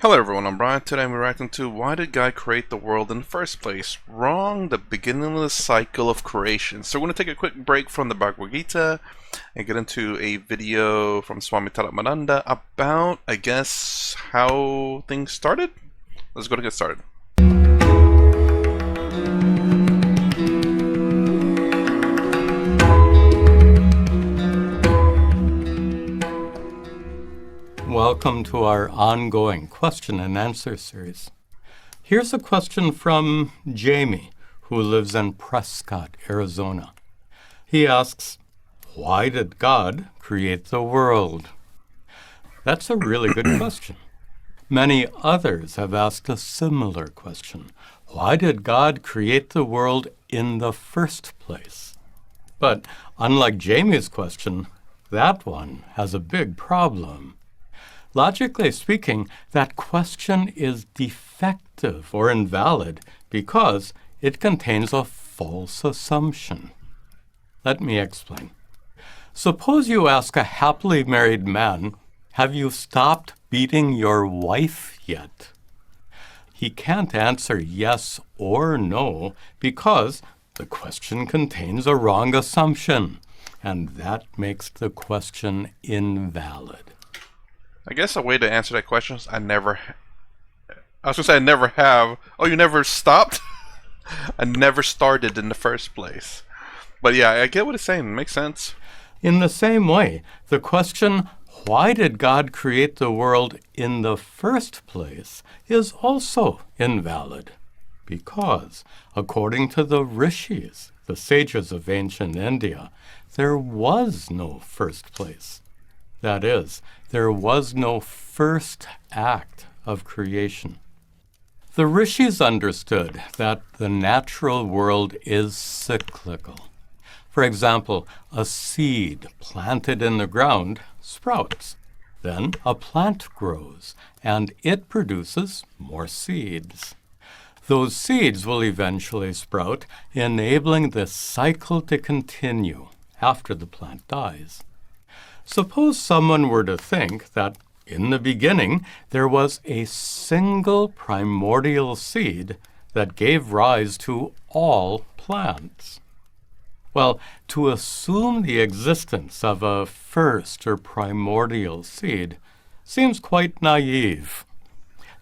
Hello everyone, I'm Brian. Today I'm reacting to why did God create the world in the first place? Wrong, the beginning of the cycle of creation. So we're going to take a quick break from the Bhagavad Gita and get into a video from Swami Tadatmanada about, I guess, how things started? Let's go to get started. Welcome to our ongoing question and answer series. Here's a question from Jamie, who lives in Prescott, Arizona. He asks, why did God create the world? That's a really good question. Many others have asked a similar question. Why did God create the world in the first place? But unlike Jamie's question, that one has a big problem. Logically speaking, that question is defective or invalid because it contains a false assumption. Let me explain. Suppose you ask a happily married man, have you stopped beating your wife yet? He can't answer yes or no because the question contains a wrong assumption, and that makes the question invalid. I guess a way to answer that question is I was going to say I never have. Oh, you never stopped? I never started in the first place. But yeah, I get what it's saying. It makes sense. In the same way, the question, why did God create the world in the first place, is also invalid. Because, according to the rishis, the sages of ancient India, there was no first place. That is, there was no first act of creation. The rishis understood that the natural world is cyclical. For example, a seed planted in the ground sprouts. Then a plant grows, and it produces more seeds. Those seeds will eventually sprout, enabling the cycle to continue after the plant dies. Suppose someone were to think that in the beginning there was a single primordial seed that gave rise to all plants. Well, to assume the existence of a first or primordial seed seems quite naive.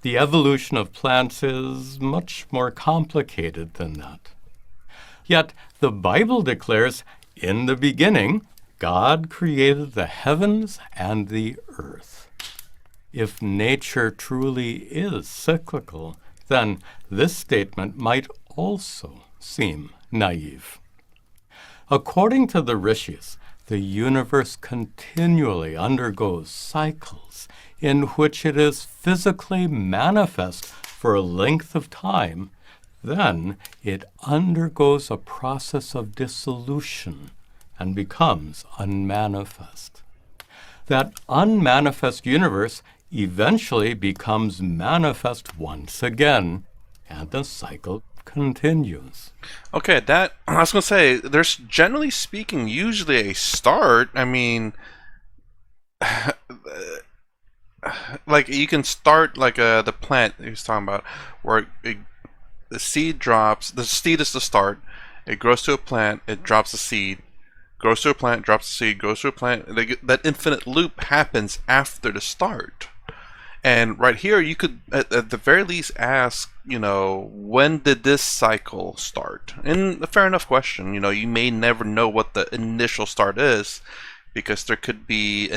The evolution of plants is much more complicated than that. Yet the Bible declares, in the beginning, God created the heavens and the earth. If nature truly is cyclical, then this statement might also seem naive. According to the rishis, the universe continually undergoes cycles in which it is physically manifest for a length of time. Then it undergoes a process of dissolution and becomes unmanifest. That unmanifest universe eventually becomes manifest once again, and the cycle continues. Okay, I was going to say, there's generally speaking usually a start. I mean, like you can start like the plant he was talking about, where the seed drops, the seed is the start, it grows to a plant, it drops the seed, grows to a plant, drops the seed, goes to a plant. That infinite loop happens after the start. And right here, you could, at the very least, ask, when did this cycle start? And a fair enough question. You may never know what the initial start is, because there could be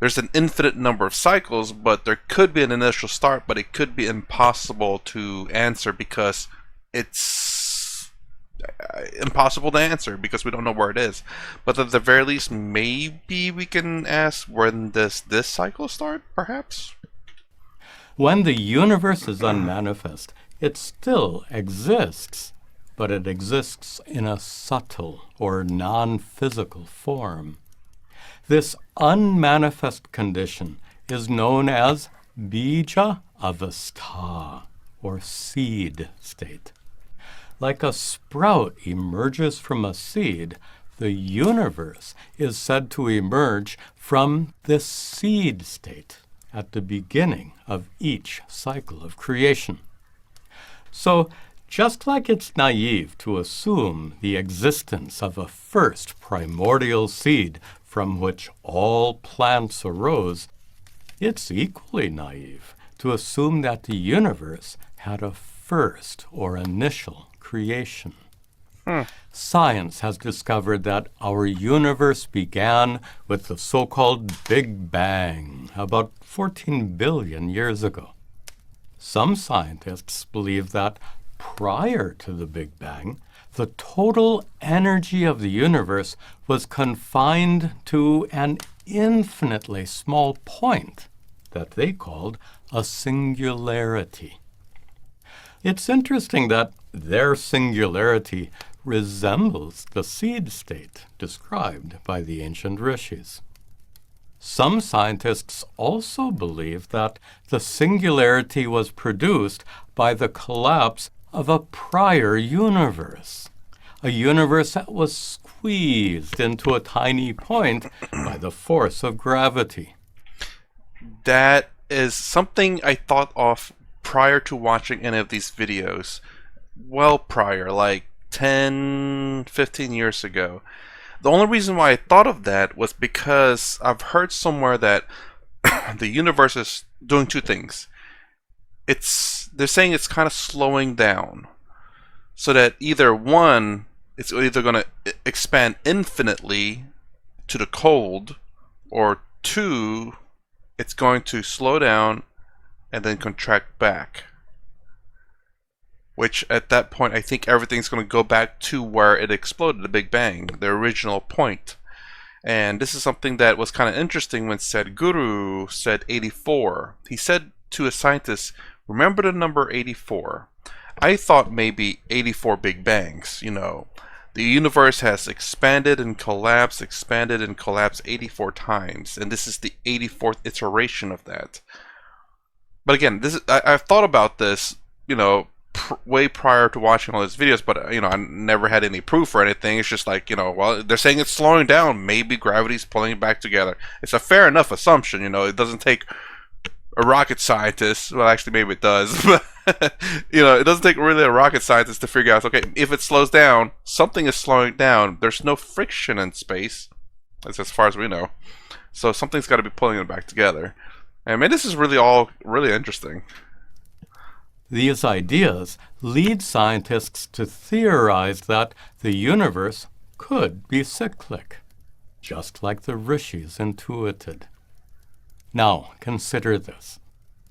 there's an infinite number of cycles, but there could be an initial start, but it could be impossible to answer because it's impossible to answer because we don't know where it is. But at the very least, maybe we can ask, when does this cycle start, perhaps? When the universe is unmanifest, it still exists, but it exists in a subtle or non-physical form. This unmanifest condition is known as bija avastha, or seed state. Like a sprout emerges from a seed, the universe is said to emerge from this seed state. at the beginning of each cycle of creation. So, just like it's naive to assume the existence of a first primordial seed from which all plants arose, it's equally naive to assume that the universe had a first or initial creation. Science has discovered that our universe began with the so-called Big Bang about 14 billion years ago. Some scientists believe that prior to the Big Bang, the total energy of the universe was confined to an infinitely small point that they called a singularity. It's interesting that their singularity resembles the seed state described by the ancient rishis. Some scientists also believe that the singularity was produced by the collapse of a prior universe, a universe that was squeezed into a tiny point by the force of gravity. That is something I thought of prior to watching any of these videos. Well prior, like 10, 15 years ago. The only reason why I thought of that was because I've heard somewhere that the universe is doing two things. They're saying it's kind of slowing down, so that either one, it's either going to expand infinitely to the cold, or two, it's going to slow down and then contract back. Which at that point, I think everything's going to go back to where it exploded, the Big Bang, the original point. And this is something that was kind of interesting when Sadhguru said 84. He said to a scientist, remember the number 84. I thought maybe 84 Big Bangs, The universe has expanded and collapsed 84 times. And this is the 84th iteration of that. But again, I've thought about this, way prior to watching all these videos, but I never had any proof or anything. It's just like, well, they're saying it's slowing down. Maybe gravity's pulling it back together. It's a fair enough assumption. It doesn't take a rocket scientist. Well, actually, maybe it does. But it doesn't take really a rocket scientist to figure out, okay, if it slows down, something is slowing down. There's no friction in space, as far as we know. So something's got to be pulling it back together. And this is really interesting. These ideas lead scientists to theorize that the universe could be cyclic, just like the rishis intuited. Now, consider this.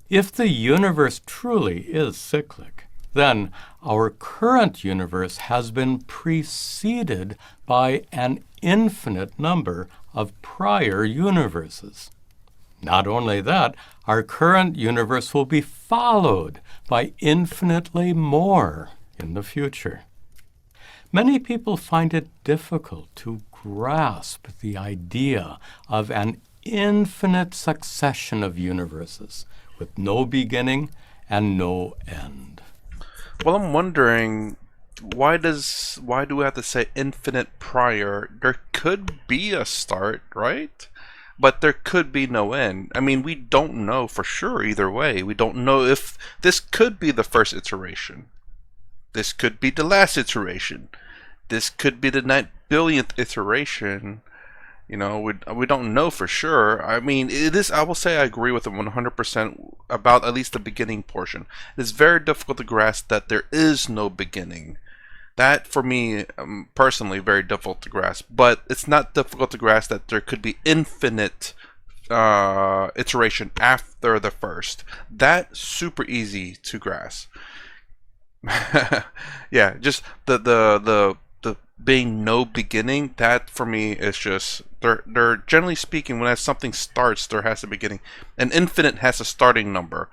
If the universe truly is cyclic, then our current universe has been preceded by an infinite number of prior universes. Not only that, our current universe will be followed by infinitely more in the future. Many people find it difficult to grasp the idea of an infinite succession of universes with no beginning and no end. Well, I'm wondering, why do we have to say infinite prior? There could be a start, right? But there could be no end. We don't know for sure either way. We don't know if this could be the first iteration. This could be the last iteration. This could be the 9 billionth iteration. We don't know for sure. It is. I will say I agree with it 100% about at least the beginning portion. It is very difficult to grasp that there is no beginning. That, for me, personally, very difficult to grasp. But it's not difficult to grasp that there could be infinite iteration after the first. That's super easy to grasp. Yeah, just the being no beginning. That for me is just they're generally speaking, when something starts, there has a beginning. An infinite has a starting number.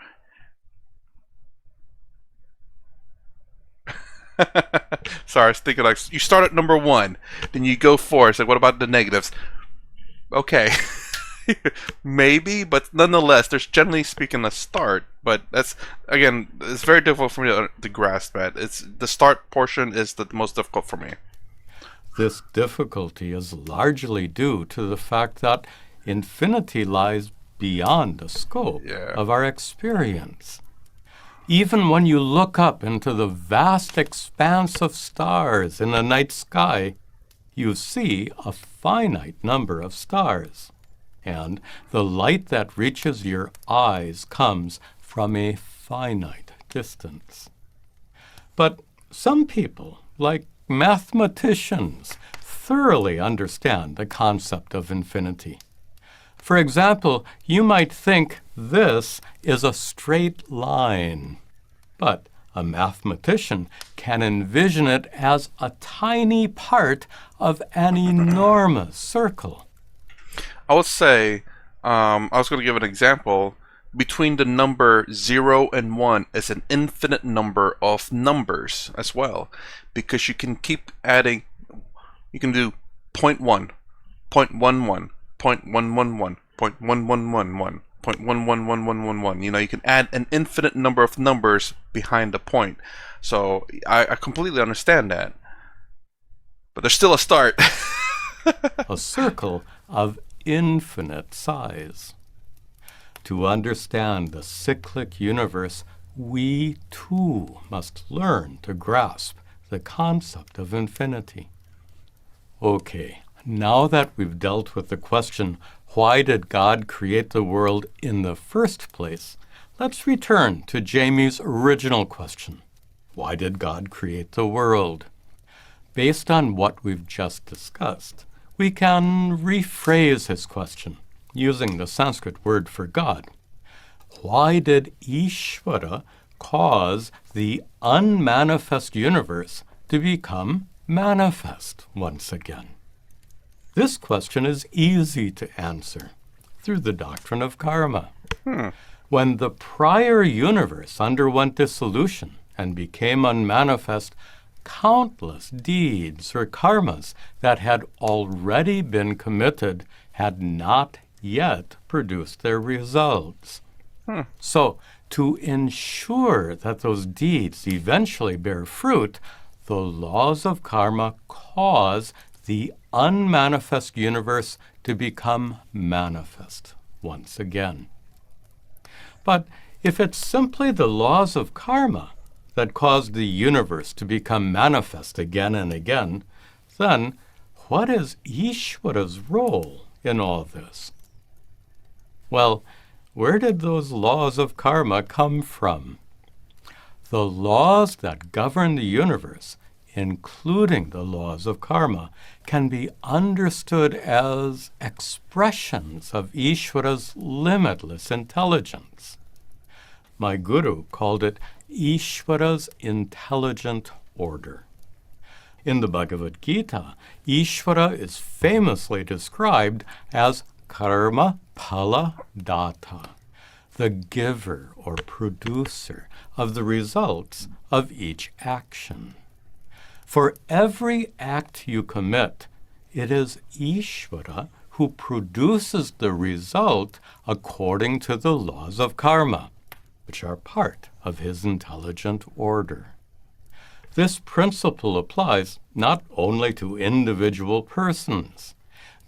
Sorry, I was thinking like you start at number 1, then you go 4. It's like, what about the negatives? Okay, maybe, but nonetheless, there's generally speaking a start. But that's, again, it's very difficult for me to grasp that. It's the start portion is the most difficult for me. This difficulty is largely due to the fact that infinity lies beyond the scope Yeah. of our experience. Even when you look up into the vast expanse of stars in the night sky, you see a finite number of stars, and the light that reaches your eyes comes from a finite distance. But some people, like mathematicians, thoroughly understand the concept of infinity. For example, you might think this is a straight line, but a mathematician can envision it as a tiny part of an enormous circle. I would say, I was going to give an example. Between the number 0 and 1 is an infinite number of numbers as well, because you can keep adding. You can do 0.1, 0.11, 0.111, 0.1111, 0.111111. You know, you can add an infinite number of numbers behind the point. So I completely understand that. But there's still a start. A circle of infinite size. To understand the cyclic universe, we too must learn to grasp the concept of infinity. Okay, now that we've dealt with the question, why did God create the world in the first place? Let's return to Jamie's original question. Why did God create the world? Based on what we've just discussed, we can rephrase his question using the Sanskrit word for God. Why did Ishvara cause the unmanifest universe to become manifest once again? This question is easy to answer through the doctrine of karma. When the prior universe underwent dissolution and became unmanifest, countless deeds or karmas that had already been committed had not yet produced their results. So, to ensure that those deeds eventually bear fruit, the laws of karma cause the unmanifest universe to become manifest once again. But if it's simply the laws of karma that cause the universe to become manifest again and again, then what is Ishvara's role in all this? Well, where did those laws of karma come from? The laws that govern the universe, including the laws of karma, can be understood as expressions of Ishvara's limitless intelligence. My guru called it Ishvara's intelligent order. In the Bhagavad Gita, Ishvara is famously described as karma phala data, the giver or producer of the results of each action. For every act you commit, it is Ishvara who produces the result according to the laws of karma, which are part of his intelligent order. This principle applies not only to individual persons.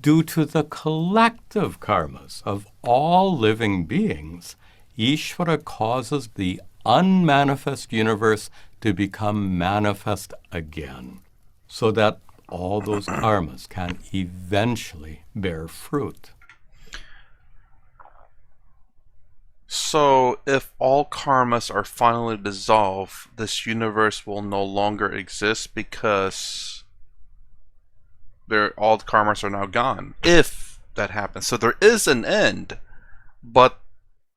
Due to the collective karmas of all living beings, Ishvara causes the unmanifest universe to become manifest again, so that all those karmas can eventually bear fruit. So, if all karmas are finally dissolved, this universe will no longer exist because all the karmas are now gone. If that happens. So there is an end, but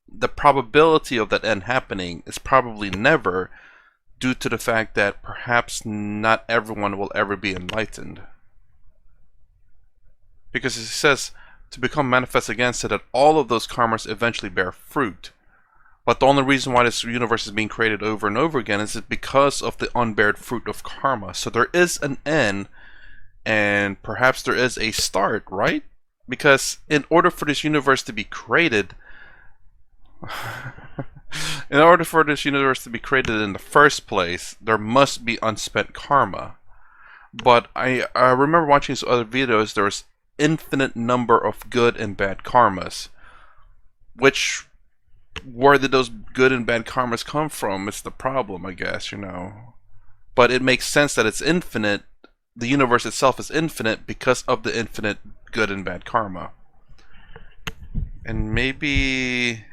the probability of that end happening is probably never, due to the fact that perhaps not everyone will ever be enlightened. Because it says to become manifest again, so that all of those karmas eventually bear fruit. But the only reason why this universe is being created over and over again is because of the unbared fruit of karma. So there is an end, and perhaps there is a start, right? Because in order for this universe to be created, in the first place, there must be unspent karma. But I remember watching some other videos. There was infinite number of good and bad karmas. which where did those good and bad karmas come from? It's the problem, I guess, you know. But it makes sense that it's infinite. The universe itself is infinite because of the infinite good and bad karma. And maybe,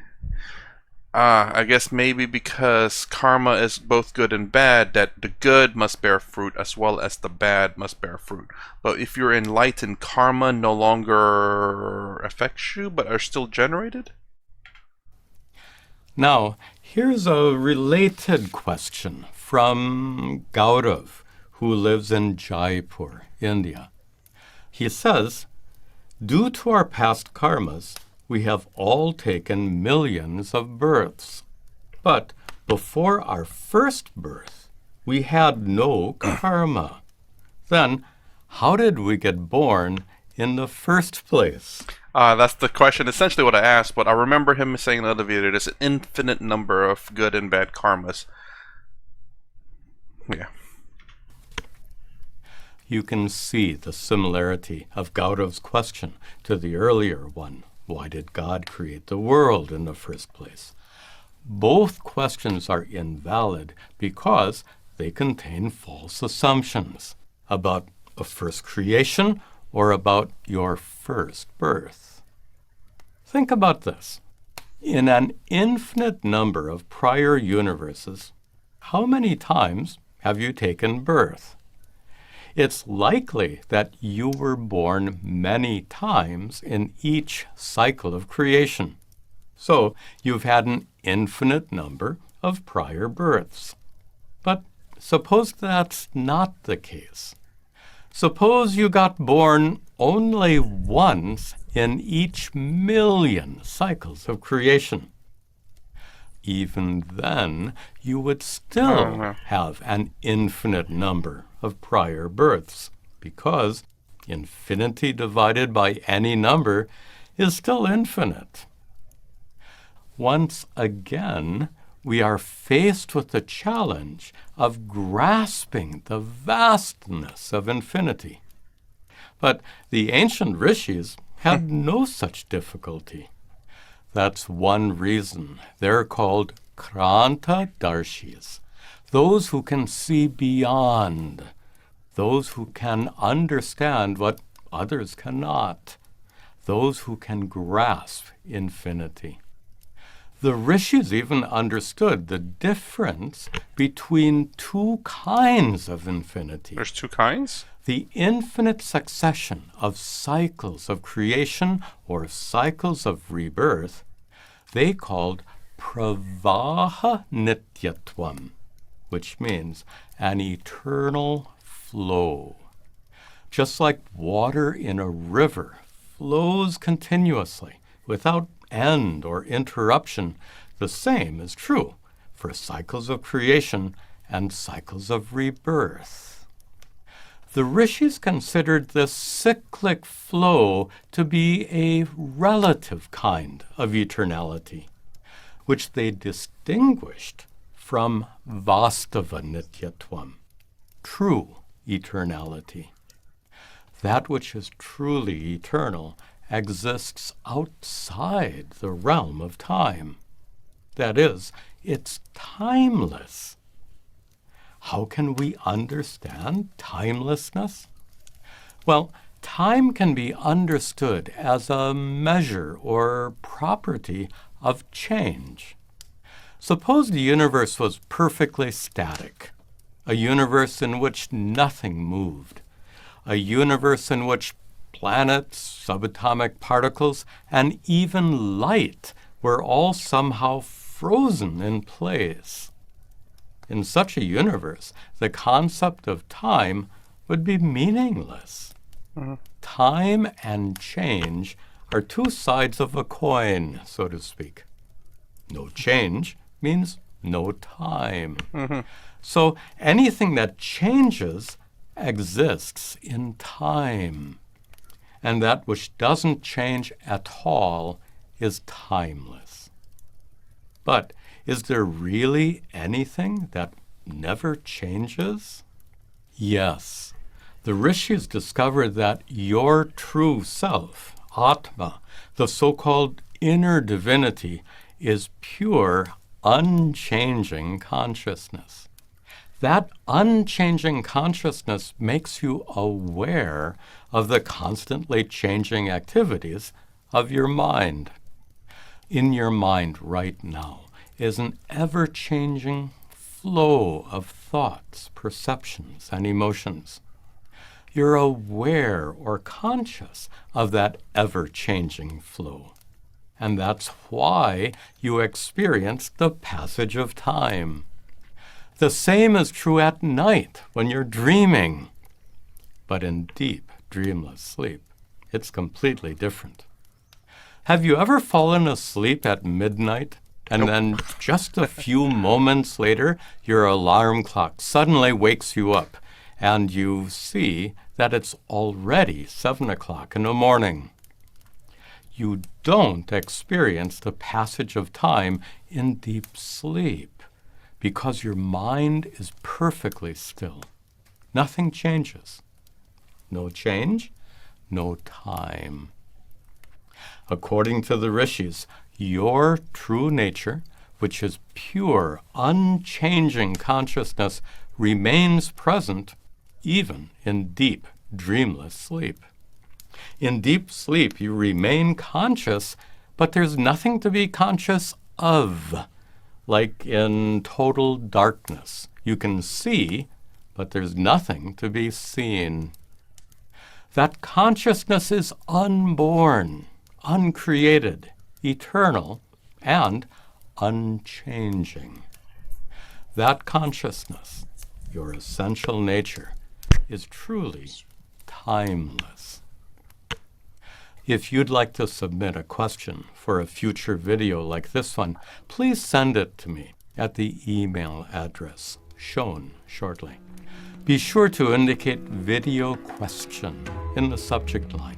I guess maybe because karma is both good and bad, that the good must bear fruit as well as the bad must bear fruit. But if you're enlightened, karma no longer affects you, but are still generated? Now, here's a related question from Gaurav, who lives in Jaipur, India. He says, due to our past karmas, we have all taken millions of births. But before our first birth, we had no karma. Then, how did we get born in the first place? That's the question, essentially what I asked, but I remember him saying in the other video, there's an infinite number of good and bad karmas. Yeah. You can see the similarity of Gaurav's question to the earlier one. Why did God create the world in the first place? Both questions are invalid because they contain false assumptions about a first creation or about your first birth. Think about this. In an infinite number of prior universes, how many times have you taken birth? It's likely that you were born many times in each cycle of creation. So you've had an infinite number of prior births. But suppose that's not the case. Suppose you got born only once in each million cycles of creation. Even then, you would still have an infinite number of prior births, because infinity divided by any number is still infinite. Once again, we are faced with the challenge of grasping the vastness of infinity. But the ancient rishis had no such difficulty. That's one reason they're called Kranta Darshis, those who can see beyond, those who can understand what others cannot, those who can grasp infinity. The rishis even understood the difference between two kinds of infinity. There's two kinds? The infinite succession of cycles of creation or cycles of rebirth, they called pravaha nityatvam, which means an eternal flow. Just like water in a river flows continuously without end or interruption, the same is true for cycles of creation and cycles of rebirth. The rishis considered this cyclic flow to be a relative kind of eternality, which they distinguished from vastava nityatvam, true eternality. That which is truly eternal exists outside the realm of time. That is, it's timeless. How can we understand timelessness? Well, time can be understood as a measure or property of change. Suppose the universe was perfectly static, a universe in which nothing moved, a universe in which planets, subatomic particles, and even light were all somehow frozen in place. In such a universe, the concept of time would be meaningless. Time and change are two sides of a coin, so to speak. No change means no time. So anything that changes exists in time. And that which doesn't change at all is timeless. But is there really anything that never changes? Yes. The rishis discovered that your true self, Atma, the so-called inner divinity is pure, unchanging consciousness. That unchanging consciousness makes you aware of the constantly changing activities of your mind. In your mind right now is an ever-changing flow of thoughts, perceptions, and emotions. You're aware or conscious of that ever-changing flow. And that's why you experience the passage of time. The same is true at night when you're dreaming. But in deep, dreamless sleep, it's completely different. Have you ever fallen asleep at midnight and then just a few moments later, your alarm clock suddenly wakes you up and you see that it's already 7 o'clock in the morning? You don't experience the passage of time in deep sleep because your mind is perfectly still. Nothing changes. No change, no time. According to the rishis, your true nature, which is pure, unchanging consciousness, remains present even in deep, dreamless sleep. In deep sleep, you remain conscious, but there's nothing to be conscious of. Like in total darkness, you can see, but there's nothing to be seen. That consciousness is unborn, uncreated, eternal, and unchanging. That consciousness, your essential nature, is truly timeless. If you'd like to submit a question for a future video like this one, please send it to me at the email address shown shortly. Be sure to indicate video question in the subject line.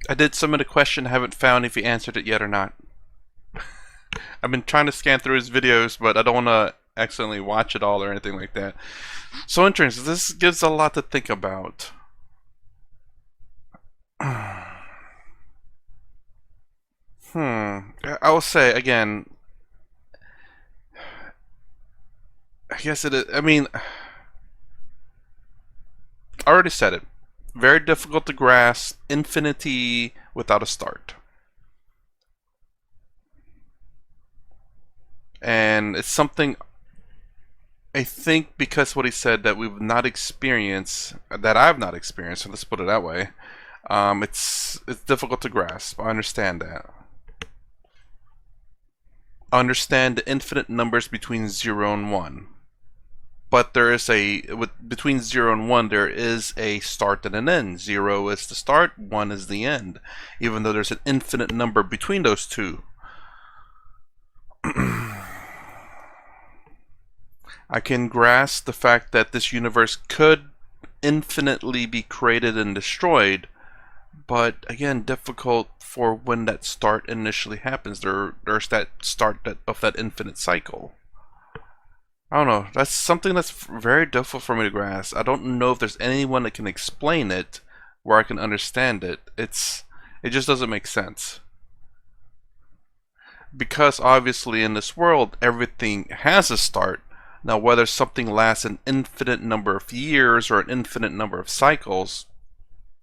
I did submit a question. I haven't found if he answered it yet or not. I've been trying to scan through his videos, but I don't want to accidentally watch it all or anything like that. So interesting. This gives a lot to think about. I will say again, I guess it is. I mean, I already said it. Very difficult to grasp. Infinity without a start. And it's something, I think, because what he said that we've not experienced, that I've not experienced, so let's put it that way, it's difficult to grasp. I understand that. I understand the infinite numbers between 0 and 1. But there is between 0 and 1, there is a start and an end. 0 is the start, 1 is the end. Even though there's an infinite number between those two. I can grasp the fact that this universe could infinitely be created and destroyed, but again, difficult for when that start initially happens. There's that start of that infinite cycle. I don't know. That's something that's very difficult for me to grasp. I don't know if there's anyone that can explain it where I can understand it. It just doesn't make sense. Because obviously in this world, everything has a start. Now, whether something lasts an infinite number of years or an infinite number of cycles,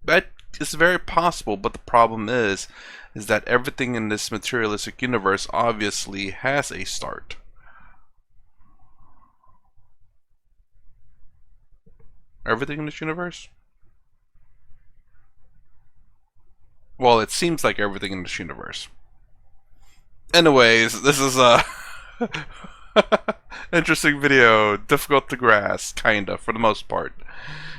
that is very possible. But the problem is that everything in this materialistic universe obviously has a start. Everything in this universe? Well, it seems like everything in this universe. Anyways, this is a interesting video, difficult to grasp, kinda, for the most part.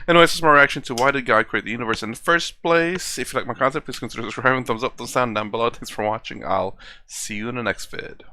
Anyways, this is my reaction to why did God create the universe in the first place. If you like my content, please consider subscribing, thumbs up, thumbs down down below. Thanks for watching. I'll see you in the next vid.